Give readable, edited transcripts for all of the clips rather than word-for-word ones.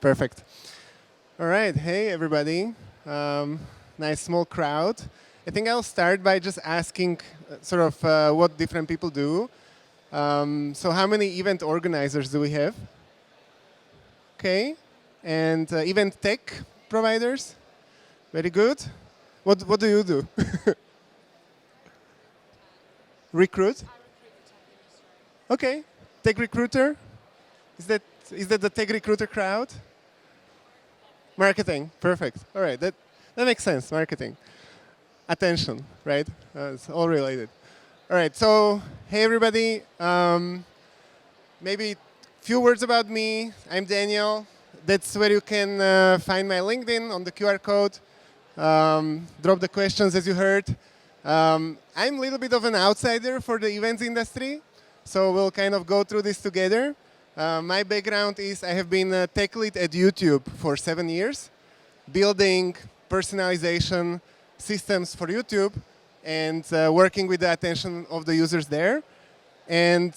Perfect. All right. Hey, everybody. Nice small crowd. I think I'll start by just asking what different people do. So how many event organizers do we have? Okay. And event tech providers? Very good. What do you do? Recruit? Okay. Tech recruiter? Is that the tech recruiter crowd? Marketing, perfect. All right, that makes sense. Marketing, attention, right? It's all related. All right, so hey everybody. Maybe few words about me. I'm Daniel. That's where you can find my LinkedIn on the QR code. Drop the questions as you heard. I'm a little bit of an outsider for the events industry, so we'll kind of go through this together. My background is I have been a tech lead at YouTube for 7 years, building personalization systems for YouTube and working with the attention of the users there. And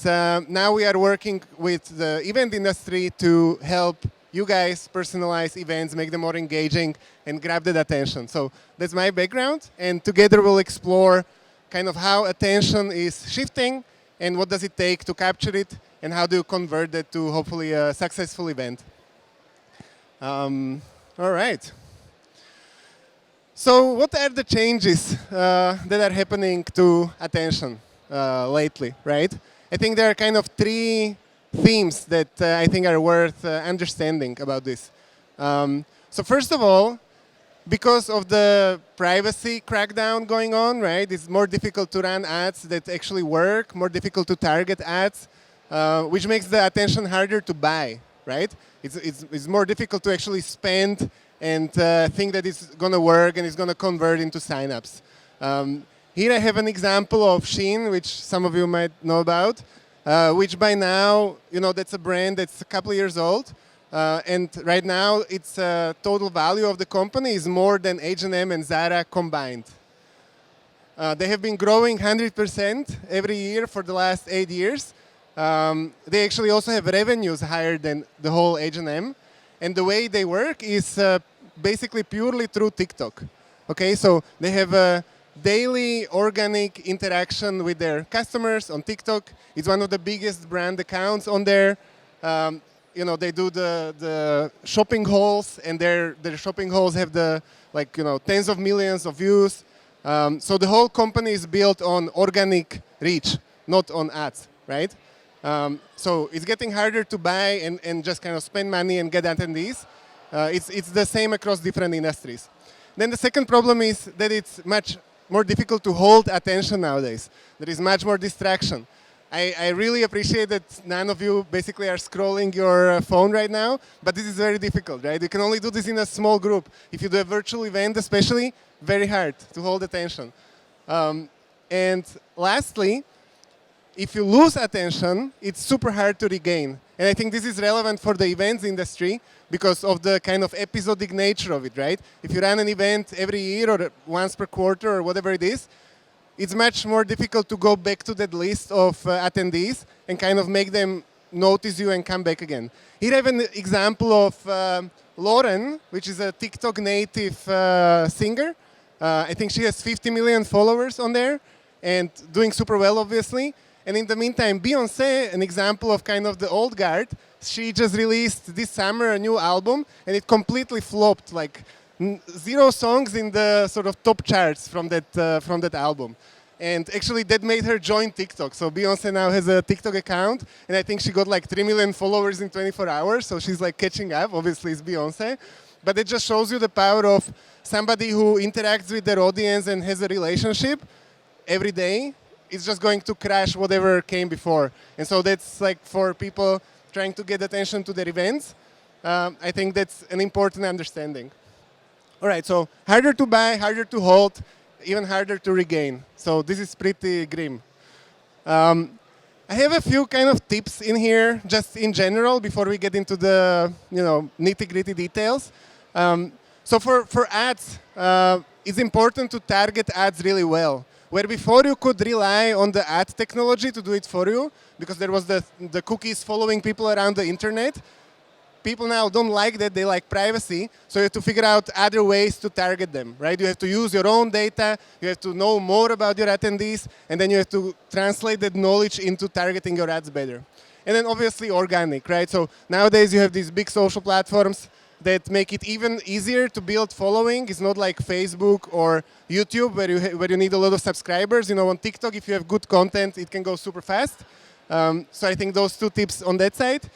now we are working with the event industry to help you guys personalize events, make them more engaging, and grab that attention. So that's my background, and together we'll explore kind of how attention is shifting and what does it take to capture it, and how do you convert that to hopefully a successful event. All right. So what are the changes that are happening to attention lately, right? I think there are kind of three themes that I think are worth understanding about this. So first of all, because of the privacy crackdown going on, right, it's more difficult to run ads that actually work, more difficult to target ads, which makes the attention harder to buy, right? It's more difficult to actually spend and think that it's going to work and it's going to convert into signups. Here I have an example of Shein, which some of you might know about, which by now, that's a brand that's a couple of years old. And right now, its total value of the company is more than H&M and Zara combined. They have been growing 100% every year for the last 8 years. They actually also have revenues higher than the whole H&M. And the way they work is basically purely through TikTok. Okay, so they have a daily organic interaction with their customers on TikTok. It's one of the biggest brand accounts on there. They do the shopping hauls, and their shopping hauls have tens of millions of views. So the whole company is built on organic reach, not on ads, right? So it's getting harder to buy and just kind of spend money and get attendees. It's the same across different industries. Then the second problem is that it's much more difficult to hold attention nowadays. There is much more distraction. I really appreciate that none of you basically are scrolling your phone right now, but this is very difficult, right? You can only do this in a small group. If you do a virtual event especially, very hard to hold attention. And lastly, if you lose attention, it's super hard to regain. And I think this is relevant for the events industry because of the kind of episodic nature of it, right? If you run an event every year or once per quarter or whatever it is, it's much more difficult to go back to that list of attendees and kind of make them notice you and come back again. Here I have an example of Lauren, which is a TikTok native singer. I think she has 50 million followers on there and doing super well, obviously. And in the meantime, Beyonce, an example of kind of the old guard, she just released this summer a new album, and it completely flopped, like 0 songs in the sort of top charts from that album. And actually that made her join TikTok. So Beyonce now has a TikTok account, and I think she got like 3 million followers in 24 hours, so she's like catching up. Obviously it's Beyonce. But it just shows you the power of somebody who interacts with their audience and has a relationship every day. It's just going to crash whatever came before. And so that's like for people trying to get attention to their events. I think that's an important understanding. All right, so harder to buy, harder to hold, even harder to regain. So this is pretty grim. I have a few kind of tips in here, just in general, before we get into the nitty-gritty details. So for ads, it's important to target ads really well. Where before you could rely on the ad technology to do it for you, because there was the cookies following people around the internet, people now don't like that, they like privacy, so you have to figure out other ways to target them, right? You have to use your own data, you have to know more about your attendees, and then you have to translate that knowledge into targeting your ads better. And then obviously organic, right? So nowadays you have these big social platforms that make it even easier to build following. It's not like Facebook or YouTube where you need a lot of subscribers. You know, on TikTok, if you have good content, it can go super fast. So I think those two tips on that side.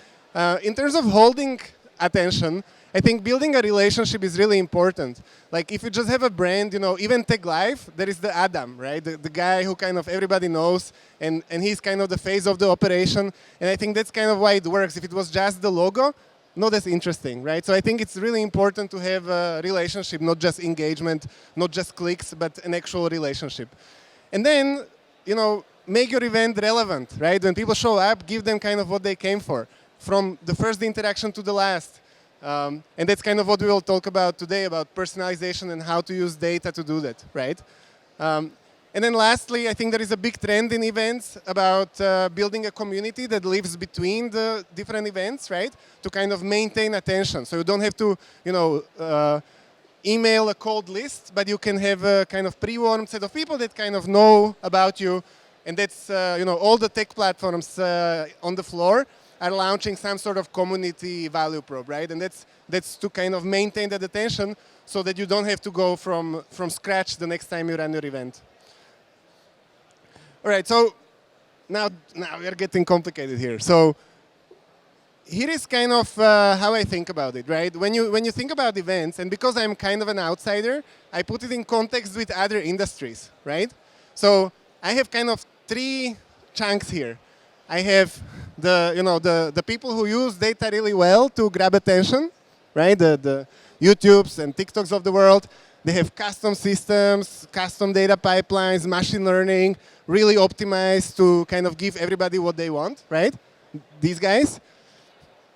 In terms of holding attention, I think building a relationship is really important. Like if you just have a brand, you know, even Tech Live, there is the Adam, right? The guy who kind of everybody knows, and he's kind of the face of the operation. And I think that's kind of why it works. If it was just the logo, not as interesting, right? So I think it's really important to have a relationship, not just engagement, not just clicks, but an actual relationship. And then, you know, make your event relevant, right? When people show up, give them kind of what they came for, from the first interaction to the last. And that's kind of what we will talk about today, about personalization and how to use data to do that, right? And then lastly, I think there is a big trend in events about building a community that lives between the different events, right? To kind of maintain attention. So you don't have to, you know, email a cold list, but you can have a kind of pre-warmed set of people that kind of know about you. And that's, you know, all the tech platforms on the floor are launching some sort of community value prop, right? And that's to kind of maintain that attention so that you don't have to go from scratch the next time you run your event. All right, so now we are getting complicated here. So here is kind of how I think about it, right? When you think about events, and because I'm kind of an outsider, I put it in context with other industries, right? So I have kind of three chunks here. I have the people who use data really well to grab attention, right? The YouTubes and TikToks of the world. They have custom systems, custom data pipelines, machine learning, really optimized to kind of give everybody what they want, right? These guys.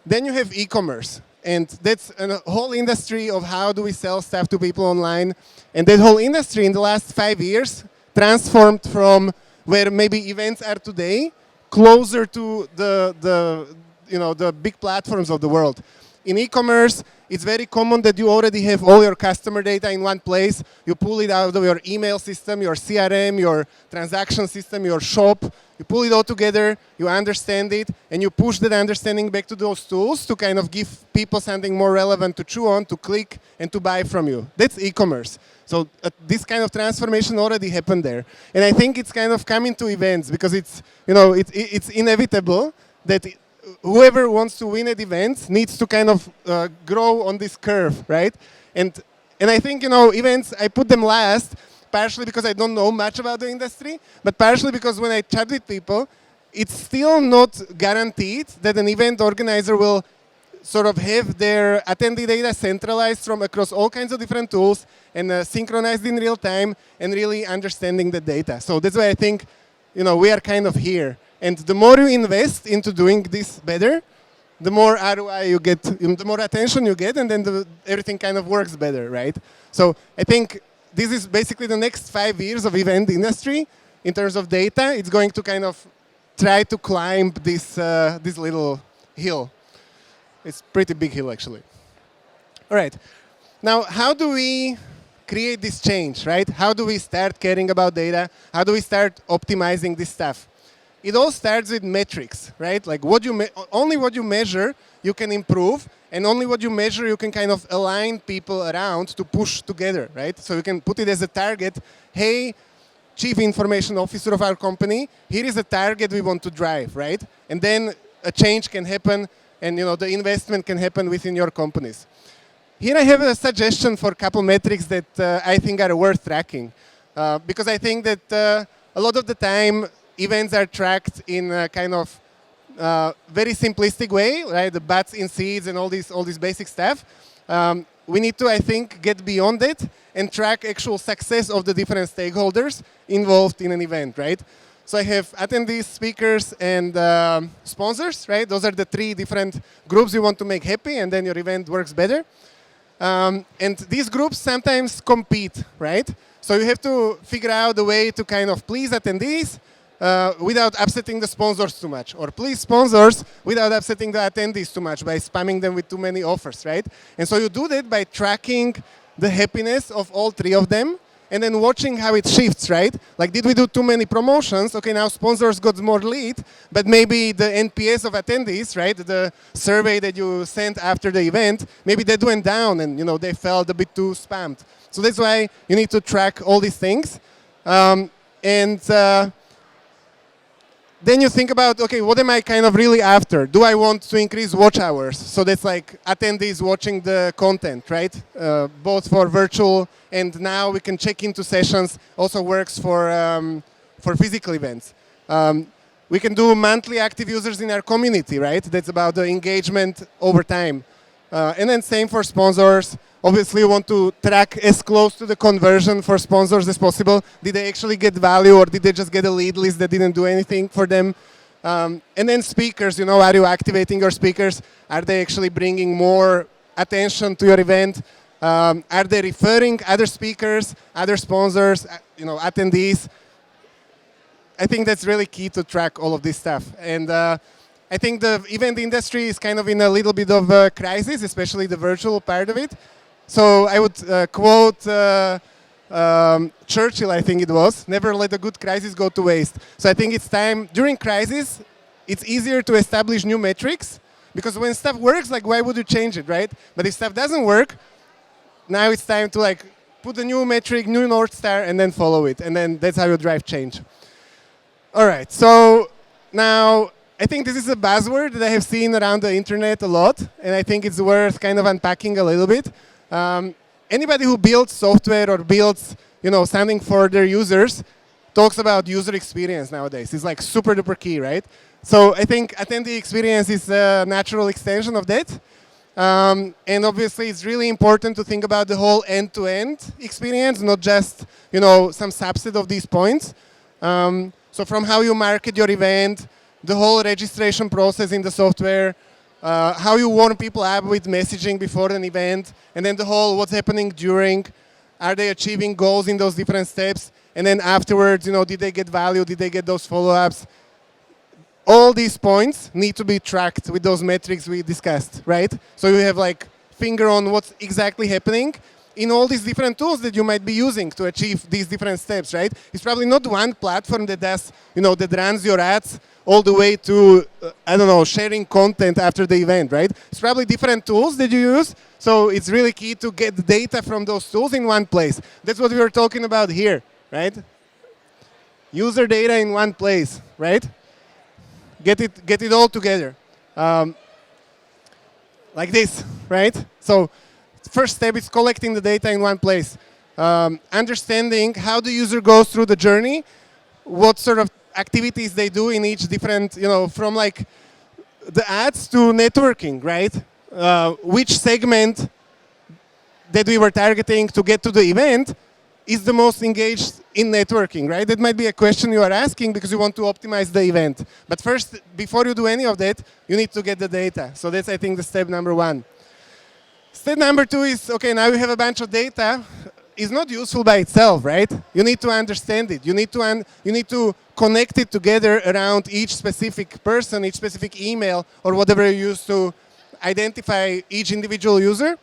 Then you have e-commerce. And that's a whole industry of how do we sell stuff to people online. And that whole industry in the last 5 years transformed from where maybe events are today closer to the big platforms of the world. In e-commerce, it's very common that you already have all your customer data in one place. You pull it out of your email system, your CRM, your transaction system, your shop. You pull it all together, you understand it, and you push that understanding back to those tools to kind of give people something more relevant to chew on, to click, and to buy from you. That's e-commerce. So this kind of transformation already happened there. And I think it's kind of coming to events because it's, you know, it's inevitable that whoever wants to win at events needs to kind of grow on this curve, right? And I think, you know, events, I put them last, partially because I don't know much about the industry, but partially because when I chat with people, it's still not guaranteed that an event organizer will sort of have their attendee data centralized from across all kinds of different tools and synchronized in real time and really understanding the data. So that's why I think, you know, we are kind of here. And the more you invest into doing this better, the more ROI you get, the more attention you get, and then everything kind of works better, right? So I think this is basically the next 5 years of event industry in terms of data. It's going to kind of try to climb this little hill. It's a pretty big hill, actually. All right. Now, how do we create this change, right? How do we start caring about data? How do we start optimizing this stuff? It all starts with metrics, right? Like only what you measure, you can improve, and only what you measure, you can kind of align people around to push together, right? So you can put it as a target. Hey, Chief Information Officer of our company, here is a target we want to drive, right? And then a change can happen, and you know the investment can happen within your companies. Here I have a suggestion for a couple metrics that I think are worth tracking, because I think that a lot of the time events are tracked in a kind of very simplistic way, right? The butts in seats and all this basic stuff. We need to, I think, get beyond it and track actual success of the different stakeholders involved in an event, right? So I have attendees, speakers, and sponsors, right? Those are the three different groups you want to make happy, and then your event works better. And these groups sometimes compete, right? So you have to figure out a way to kind of please attendees, without upsetting the sponsors too much, or please sponsors without upsetting the attendees too much by spamming them with too many offers, right? And so you do that by tracking the happiness of all three of them, and then watching how it shifts, right? Like, did we do too many promotions? Okay, now sponsors got more lead, but maybe the NPS of attendees, right? The survey that you sent after the event, maybe that went down and they felt a bit too spammed. So that's why you need to track all these things. Then you think about, okay, what am I kind of really after? Do I want to increase watch hours? So that's like attendees watching the content, right? Both for virtual, and now we can check into sessions, also works for physical events. We can do monthly active users in our community, right? That's about the engagement over time. And then same for sponsors. Obviously, you want to track as close to the conversion for sponsors as possible. Did they actually get value, or did they just get a lead list that didn't do anything for them? And then speakers, are you activating your speakers? Are they actually bringing more attention to your event? Are they referring other speakers, other sponsors, attendees? I think that's really key to track all of this stuff. And I think the event industry is kind of in a little bit of a crisis, especially the virtual part of it. So I would quote Churchill, I think it was, never let a good crisis go to waste. So I think it's time, during crisis, it's easier to establish new metrics, because when stuff works, like, why would you change it, right? But if stuff doesn't work, now it's time to put a new metric, new North Star, and then follow it. And then that's how you drive change. All right, so now I think this is a buzzword that I have seen around the internet a lot, and I think it's worth kind of unpacking a little bit. Anybody who builds software or builds, something for their users talks about user experience nowadays. It's like super duper key, right? So I think attendee experience is a natural extension of that. And obviously, it's really important to think about the whole end-to-end experience, not just, some subset of these points. So from how you market your event, the whole registration process in the software, how you warm people up with messaging before an event, and then the whole what's happening during, are they achieving goals in those different steps, and then afterwards, did they get value, did they get those follow-ups? All these points need to be tracked with those metrics we discussed, right? So you have finger on what's exactly happening in all these different tools that you might be using to achieve these different steps, right? It's probably not one platform that does, that runs your ads all the way to, sharing content after the event, right? It's probably different tools that you use, so it's really key to get the data from those tools in one place. That's what we were talking about here, right? User data in one place, right? Get it all together. Like this, right? So first step is collecting the data in one place. Understanding how the user goes through the journey, what sort of activities they do in each different, from the ads to networking, right? Which segment that we were targeting to get to the event is the most engaged in networking, right? That might be a question you are asking because you want to optimize the event. But first, before you do any of that, you need to get the data. So that's, I think, the step number one. Step number two is, okay, now you have a bunch of data. It's not useful by itself, right? You need to understand it. You need to connect it together around each specific person, each specific email, or whatever you use to identify each individual user.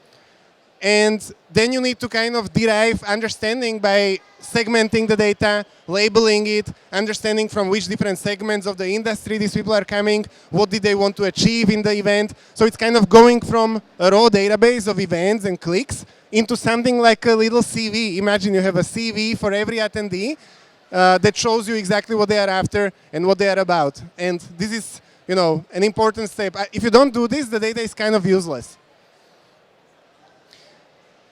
And then you need to kind of derive understanding by segmenting the data, labeling it, understanding from which different segments of the industry these people are coming, what did they want to achieve in the event. So it's kind of going from a raw database of events and clicks into something like a little CV. Imagine you have a CV for every attendee that shows you exactly what they are after and what they are about. And this is, an important step. If you don't do this, the data is kind of useless.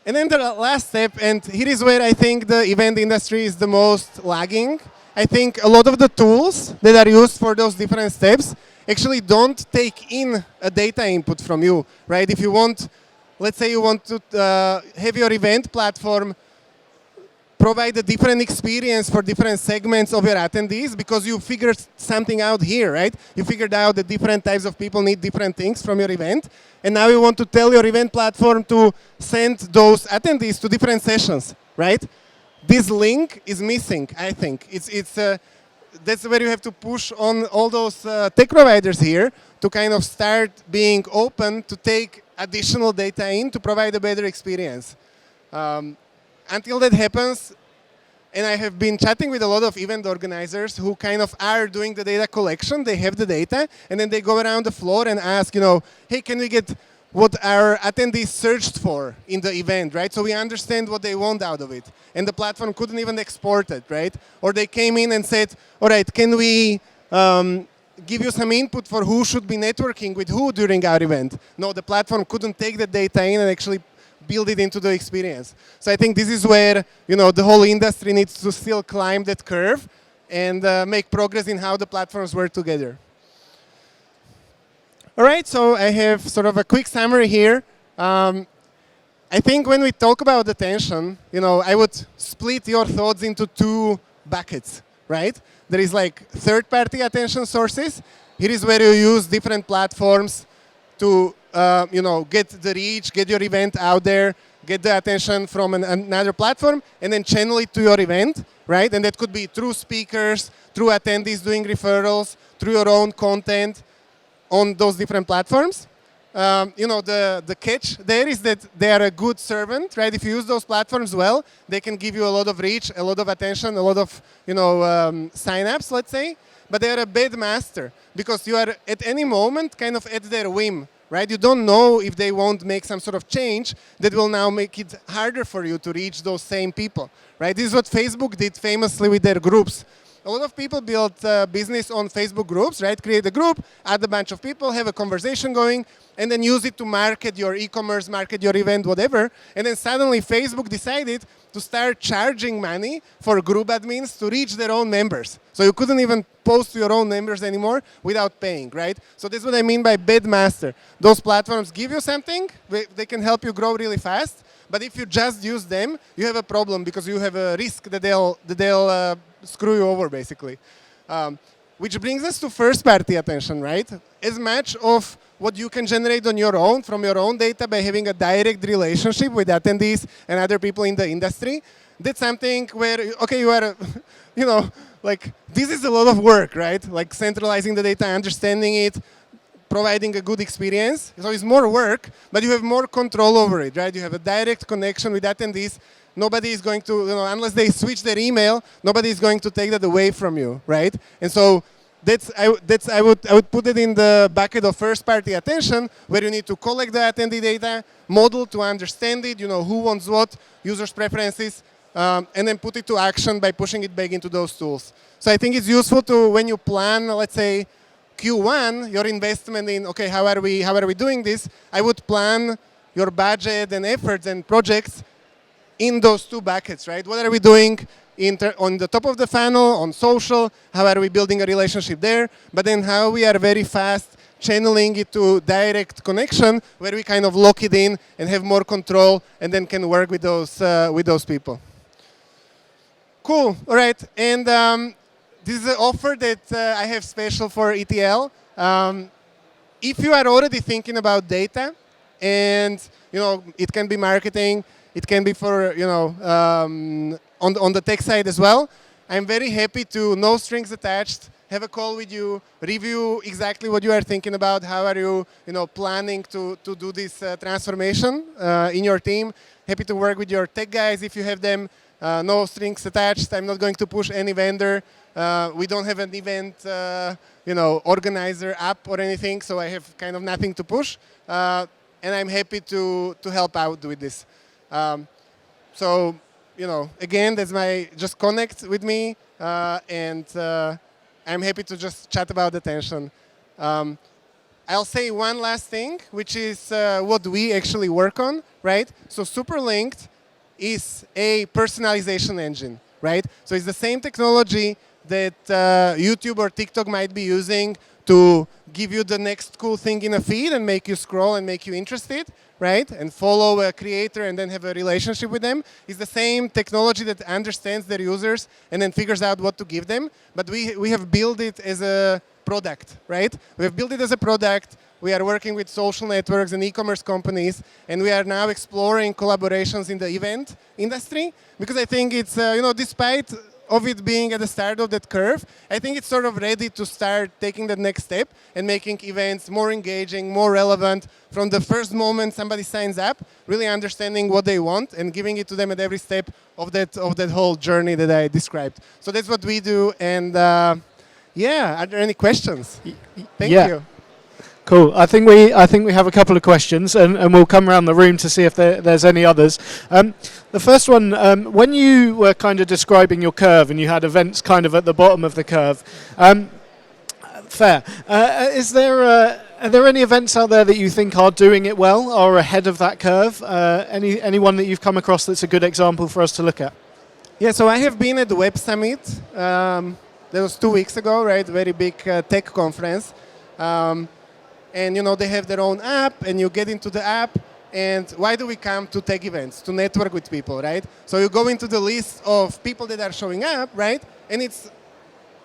And then the last step, and here is where I think the event industry is the most lagging. I think a lot of the tools that are used for those different steps actually don't take in a data input from you, right? If you want, let's say you want to have your event platform provide a different experience for different segments of your attendees because you figured something out here, right? You figured out that different types of people need different things from your event. And now you want to tell your event platform to send those attendees to different sessions, right? This link is missing, I think. that's where you have to push on all those tech providers here to kind of start being open to take additional data in to provide a better experience. Until that happens, and I have been chatting with a lot of event organizers who kind of are doing the data collection. They have the data, and then they go around the floor and ask, hey, can we get what our attendees searched for in the event, right? So we understand what they want out of it. And the platform couldn't even export it, right? Or they came in and said, all right, can we give you some input for who should be networking with who during our event? No, the platform couldn't take the data in and actually build it into the experience. So I think this is where the whole industry needs to still climb that curve and make progress in how the platforms work together. All right, so I have sort of a quick summary here. I think when we talk about attention, I would split your thoughts into two buckets, right? There is like third-party attention sources. Here is where you use different platforms to get the reach, get your event out there, get the attention from another platform, and then channel it to your event, right? And that could be through speakers, through attendees doing referrals, through your own content on those different platforms. The catch there is that they are a good servant, right? If you use those platforms well, they can give you a lot of reach, a lot of attention, a lot of sign-ups, let's say. But they are a bad master because you are at any moment kind of at their whim, right? You don't know if they won't make some sort of change that will now make it harder for you to reach those same people, right? This is what Facebook did famously with their groups. A lot of people build business on Facebook groups, right? Create a group, add a bunch of people, have a conversation going, and then use it to market your e-commerce, market your event, whatever. And then suddenly Facebook decided to start charging money for group admins to reach their own members. So you couldn't even post to your own members anymore without paying, right? So that's what I mean by bad master. Those platforms give you something, they can help you grow really fast. But if you just use them, you have a problem because you have a risk that they'll screw you over, basically. Which brings us to first-party attention, right? As much of what you can generate on your own, from your own data by having a direct relationship with attendees and other people in the industry, that's something where, okay, you are, like, this is a lot of work, right? Like centralizing the data, understanding it, providing a good experience. So it's more work, but you have more control over it, right? You have a direct connection with attendees. Nobody is going to, unless they switch their email, nobody is going to take that away from you, right? And so I would put it in the bucket of first-party attention, where you need to collect the attendee data, model to understand it, who wants what, users' preferences, and then put it to action by pushing it back into those tools. So I think it's useful to, when you plan, let's say, Q1, your investment in, okay, how are we doing this? I would plan your budget and efforts and projects in those two buckets, right? What are we doing on the top of the funnel, on social? How are we building a relationship there? But then how we are very fast channeling it to direct connection, where we kind of lock it in and have more control, and then can work with those people. Cool. All right. And this is an offer that I have special for ETL. If you are already thinking about data, and it can be marketing, it can be for on the tech side as well. I'm very happy to, no strings attached, have a call with you, review exactly what you are thinking about, how are you planning to do this transformation in your team. Happy to work with your tech guys if you have them. No strings attached. I'm not going to push any vendor. We don't have an event organizer app or anything, so I have kind of nothing to push. And I'm happy to help out with this. So, again, just connect with me, and I'm happy to just chat about attention. I'll say one last thing, which is what we actually work on, right? So Superlinked is a personalization engine, right? So it's the same technology that YouTube or TikTok might be using to give you the next cool thing in a feed and make you scroll and make you interested, right? And follow a creator and then have a relationship with them. It's the same technology that understands their users and then figures out what to give them. But we have built it as a product, right? We have built it as a product. We are working with social networks and e-commerce companies, and we are now exploring collaborations in the event industry, because I think it's, despite of it being at the start of that curve, I think it's sort of ready to start taking the next step and making events more engaging, more relevant from the first moment somebody signs up, really understanding what they want and giving it to them at every step of that whole journey that I described. So that's what we do. And yeah, are there any questions? Thank you. Cool. I think we have a couple of questions, and we'll come around the room to see if there's any others. The first one, when you were kind of describing your curve and you had events kind of at the bottom of the curve, fair. Are there any events out there that you think are doing it well or ahead of that curve? Anyone that you've come across that's a good example for us to look at? Yeah. So I have been at the Web Summit. That was 2 weeks ago, right? Very big tech conference. And they have their own app, and you get into the app. And why do we come to tech events? To network with people, right? So you go into the list of people that are showing up, right? And it's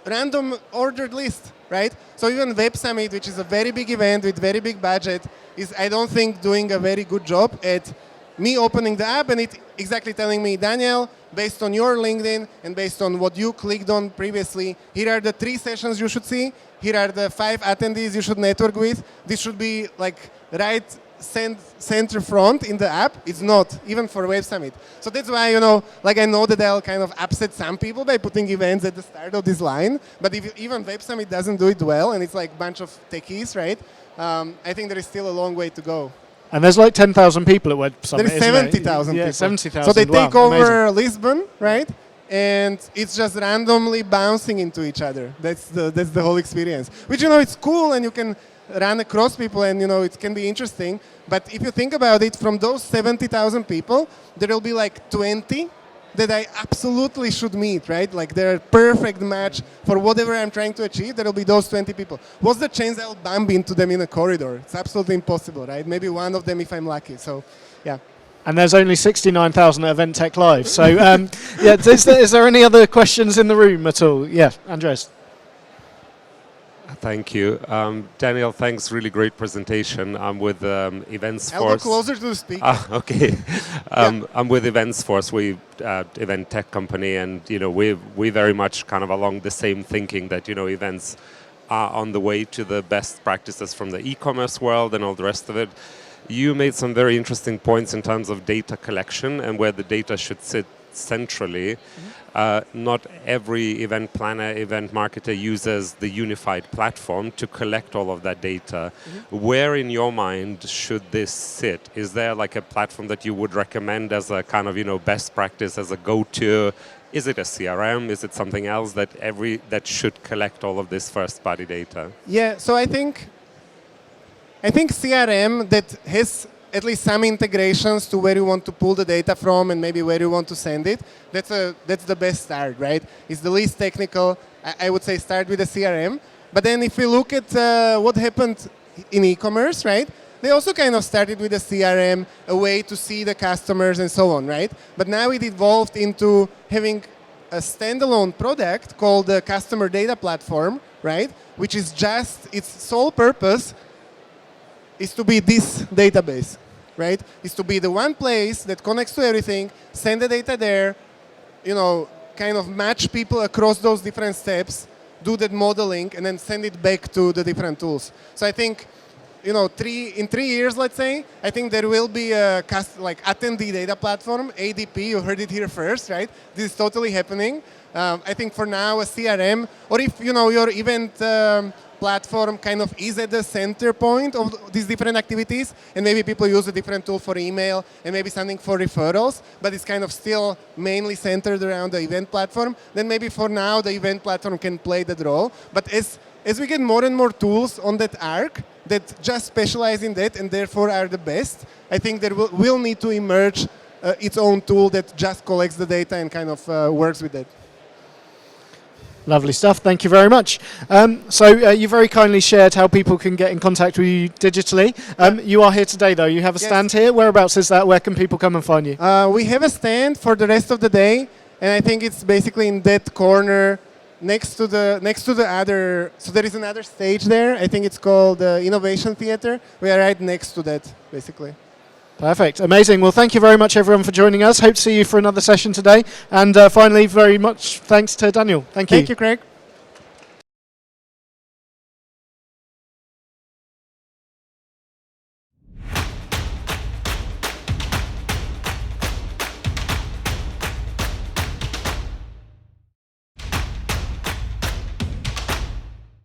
random ordered list, right? So even Web Summit, which is a very big event with very big budget, is, I don't think, doing a very good job at me opening the app and it exactly telling me, Daniel, based on your LinkedIn and based on what you clicked on previously, here are the 3 sessions you should see. Here are the 5 attendees you should network with. This should be like right center front in the app. It's not, even for Web Summit. So that's why, I know that I'll kind of upset some people by putting events at the start of this line. But if even Web Summit doesn't do it well, and it's like a bunch of techies, right? I think there is still a long way to go. And there's like 10,000 people at Web Summit. There's 70,000 people. 70,000. So they take wow, over amazing. Lisbon, right? And it's just randomly bouncing into each other. That's the whole experience. Which, it's cool, and you can run across people, and, it can be interesting. But if you think about it, from those 70,000 people, there will be like 20 that I absolutely should meet, right? Like they're a perfect match for whatever I'm trying to achieve. There will be those 20 people. What's the chance I'll bump into them in a corridor? It's absolutely impossible, right? Maybe one of them if I'm lucky. So, yeah. And there's only 69,000 at Event Tech Live. So, yeah, is there any other questions in the room at all? Yeah, Andres. Thank you. Daniel, thanks. Really great presentation. I'm with Events I'll Force. go closer to the speaker. Okay. I'm with Events Force. We event tech company, and we very much kind of along the same thinking that events are on the way to the best practices from the e-commerce world and all the rest of it. You made some very interesting points in terms of data collection and where the data should sit centrally. Not every event planner, event marketer uses the unified platform to collect all of that data. Where in your mind should this sit? Is there like a platform that you would recommend as a kind of best practice, as a go-to? Is it a CRM? Is it something else that should collect all of this first-party data? Yeah, so I think CRM that has at least some integrations to where you want to pull the data from and maybe where you want to send it, that's the best start, right? It's the least technical. I would say start with a CRM. But then if we look at what happened in e-commerce, right? They also kind of started with a CRM, a way to see the customers and so on, right? But now it evolved into having a standalone product called the Customer Data Platform, right? Which is just, its sole purpose is to be this database, right? Is to be the one place that connects to everything, send the data there, kind of match people across those different steps, do that modeling, and then send it back to the different tools. So I think, in 3 years, let's say, I think there will be a attendee data platform, ADP. You heard it here first, right? This is totally happening. I think for now a CRM, or if your event platform kind of is at the center point of these different activities, and maybe people use a different tool for email and maybe something for referrals, but it's kind of still mainly centered around the event platform, then maybe for now the event platform can play that role. But as we get more and more tools on that arc that just specialize in that and therefore are the best, I think there will need to emerge its own tool that just collects the data and kind of works with it. Lovely stuff. Thank you very much. So you very kindly shared how people can get in contact with you digitally. You are here today, though. You have a stand here. Whereabouts is that? Where can people come and find you? We have a stand for the rest of the day, and I think it's basically in that corner next to the other. So there is another stage there. I think it's called the Innovation Theater. We are right next to that, basically. Perfect. Amazing. Well, thank you very much, everyone, for joining us. Hope to see you for another session today. And finally, very much thanks to Daniel. Thank you. Thank you, Craig.